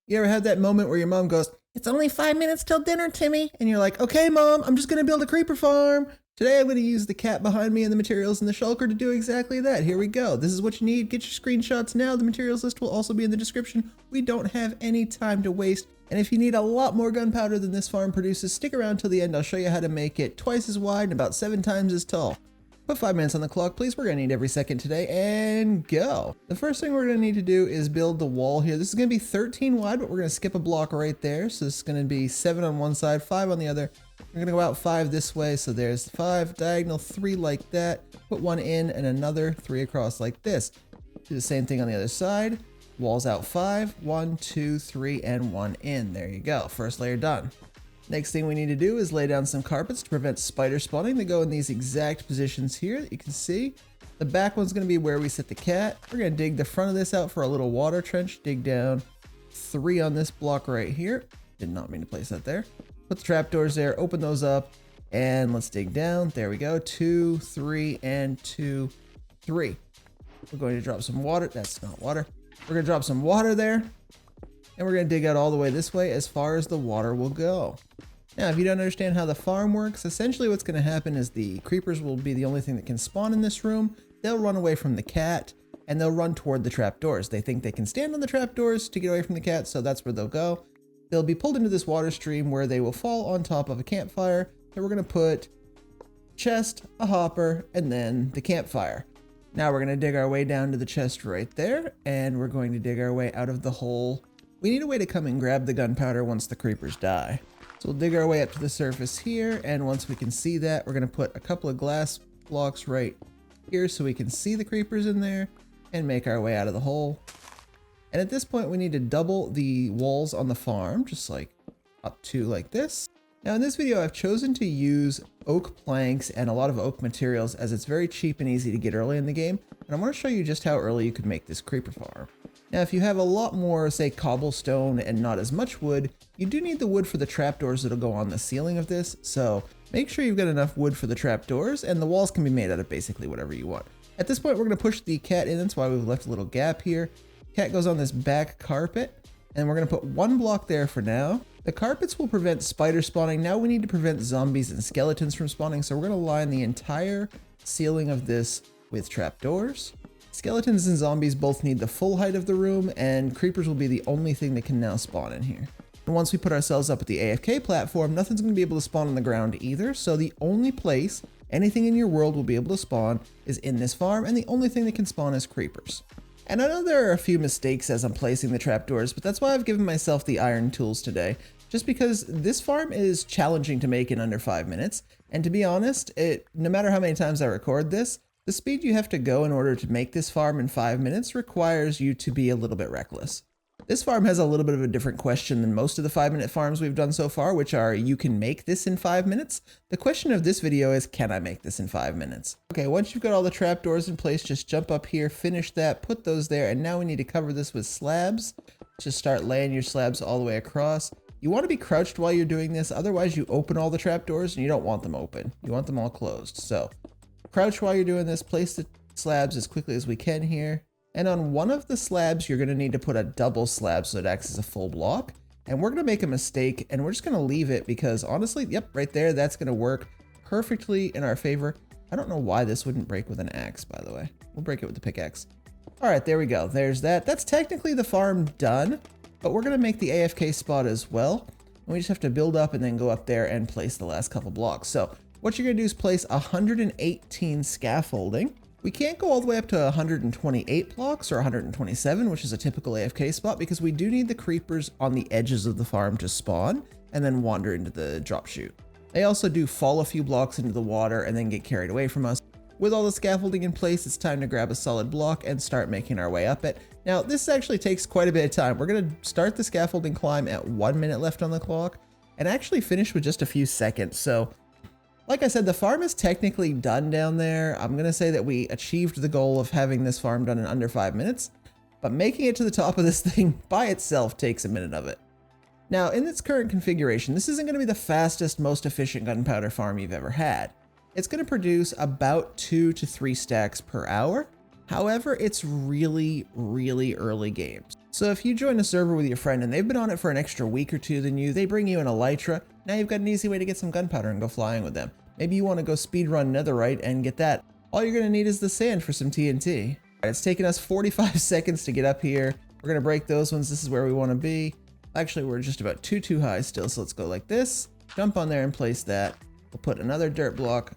You ever had that moment where your mom goes, "It's only 5 minutes till dinner, Timmy," and you're like, "Okay, Mom, I'm just gonna build a creeper farm." Today I'm gonna use the cat behind me and the materials in the shulker to do exactly that. Here we go. This is what you need. Get your screenshots now. The materials list will also be in the description. We don't have any time to waste. And if you need a lot more gunpowder than this farm produces, stick around till the end. I'll show you how to make it twice as wide and about 7 times as tall. Put 5 minutes on the clock, please. We're gonna need every second today, and go. The first thing we're gonna need to do is build the wall here. This is gonna be 13 wide, but we're gonna skip a block right there. So this is gonna be 7 on one side, 5 on the other. We're gonna go out 5 this way. So there's 5, diagonal 3 like that. Put 1 in and another 3 across like this. Do the same thing on the other side. Walls out 5, 1, 2, 3, and 1 in. There you go. First layer done. Next thing we need to do is lay down some carpets to prevent spider spawning. They go in these exact positions here that you can see. The back one's going to be where we set the cat. We're going to dig the front of this out for a little water trench. Dig down 3 on this block right here. Did not mean to place that there. Put the trapdoors there, open those up, and let's dig down. There we go. 2, 3, and 2, 3. We're going to drop some water. That's not water. We're going to drop some water there. And we're going to dig out all the way this way as far as the water will go. Now, if you don't understand how the farm works, essentially what's going to happen is the creepers will be the only thing that can spawn in this room. They'll run away from the cat and they'll run toward the trapdoors. They think they can stand on the trapdoors to get away from the cat, so that's where they'll go. They'll be pulled into this water stream where they will fall on top of a campfire. And we're going to put chest, a hopper, and then the campfire. Now we're going to dig our way down to the chest right there, and we're going to dig our way out of the hole. We need a way to come and grab the gunpowder once the creepers die. So we'll dig our way up to the surface here, and once we can see that, we're going to put a couple of glass blocks right here so we can see the creepers in there and make our way out of the hole. And at this point, we need to double the walls on the farm, just like up to like this. Now in this video, I've chosen to use oak planks and a lot of oak materials as it's very cheap and easy to get early in the game. And I want to show you just how early you could make this creeper farm. Now, if you have a lot more, say, cobblestone and not as much wood, you do need the wood for the trapdoors that'll go on the ceiling of this. So make sure you've got enough wood for the trapdoors, and the walls can be made out of basically whatever you want. At this point, we're going to push the cat in. That's why we've left a little gap here. Cat goes on this back carpet, and we're going to put 1 block there for now. The carpets will prevent spider spawning. Now we need to prevent zombies and skeletons from spawning. So we're going to line the entire ceiling of this with trapdoors. Skeletons and zombies both need the full height of the room, and creepers will be the only thing that can now spawn in here. And once we put ourselves up at the AFK platform, nothing's going to be able to spawn on the ground either, so the only place anything in your world will be able to spawn is in this farm, and the only thing that can spawn is creepers. And I know there are a few mistakes as I'm placing the trapdoors, but that's why I've given myself the iron tools today, just because this farm is challenging to make in under 5 minutes, and to be honest, no matter how many times I record this, the speed you have to go in order to make this farm in 5 minutes requires you to be a little bit reckless. This farm has a little bit of a different question than most of the 5-minute farms we've done so far, which are, you can make this in 5 minutes. The question of this video is, can I make this in 5 minutes? Okay, once you've got all the trapdoors in place, just jump up here, finish that, put those there, and now we need to cover this with slabs. Just start laying your slabs all the way across. You want to be crouched while you're doing this, otherwise you open all the trapdoors and you don't want them open. You want them all closed. So crouch while you're doing this, place the slabs as quickly as we can here. And on one of the slabs, you're going to need to put a double slab so it acts as a full block. And we're going to make a mistake and we're just going to leave it because honestly, yep, right there, that's going to work perfectly in our favor. I don't know why this wouldn't break with an axe, by the way. We'll break it with the pickaxe. All right, there we go. There's that. That's technically the farm done, but we're going to make the AFK spot as well. And we just have to build up and then go up there and place the last couple blocks. So what you're going to do is place 118 scaffolding. We can't go all the way up to 128 blocks or 127, which is a typical AFK spot, because we do need the creepers on the edges of the farm to spawn and then wander into the drop chute. They also do fall a few blocks into the water and then get carried away from us. With all the scaffolding in place, it's time to grab a solid block and start making our way up it. Now, this actually takes quite a bit of time. We're going to start the scaffolding climb at 1 minute left on the clock and actually finish with just a few seconds. So like I said, the farm is technically done down there. I'm going to say that we achieved the goal of having this farm done in under 5 minutes, but making it to the top of this thing by itself takes a minute of it. Now, in its current configuration, this isn't going to be the fastest, most efficient gunpowder farm you've ever had. It's going to produce about 2 to 3 stacks per hour. However, it's really, really early games. So if you join a server with your friend and they've been on it for an extra week or two than you, they bring you an elytra, now you've got an easy way to get some gunpowder and go flying with them. Maybe you want to go speedrun netherite and get that. All you're going to need is the sand for some TNT. All right, it's taken us 45 seconds to get up here. We're going to break those ones. This is where we want to be. Actually, we're just about too high still, so let's go like this. Jump on there and place that. We'll put another dirt block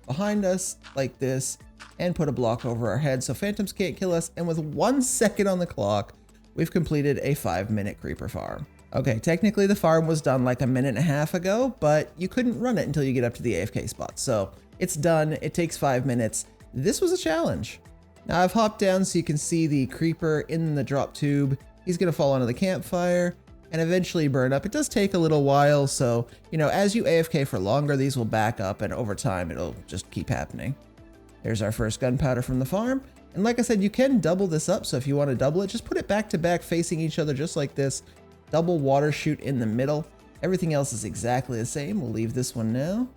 behind us like this and put a block over our head so phantoms can't kill us. And with 1 second on the clock, we've completed a 5-minute creeper farm. Okay, technically the farm was done like a minute and a half ago, but you couldn't run it until you get up to the AFK spot. So it's done. It takes 5 minutes. This was a challenge. Now I've hopped down so you can see the creeper in the drop tube. He's gonna fall onto the campfire and eventually burn up. It does take a little while, so, you know, as you AFK for longer, these will back up and over time, it'll just keep happening. There's our first gunpowder from the farm. And like I said, you can double this up. So if you want to double it, just put it back to back facing each other just like this. Double water chute in the middle. Everything else is exactly the same. We'll leave this one now.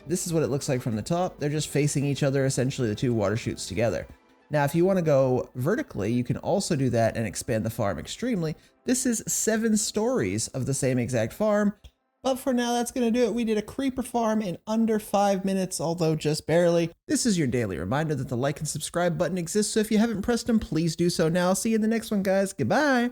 This is what it looks like from the top. They're just facing each other, essentially the two water chutes together. Now, if you want to go vertically, you can also do that and expand the farm extremely. This is 7 stories of the same exact farm. But for now, that's going to do it. We did a creeper farm in under 5 minutes, although just barely. This is your daily reminder that the like and subscribe button exists, so if you haven't pressed them, please do so now. I'll see you in the next one, guys. Goodbye.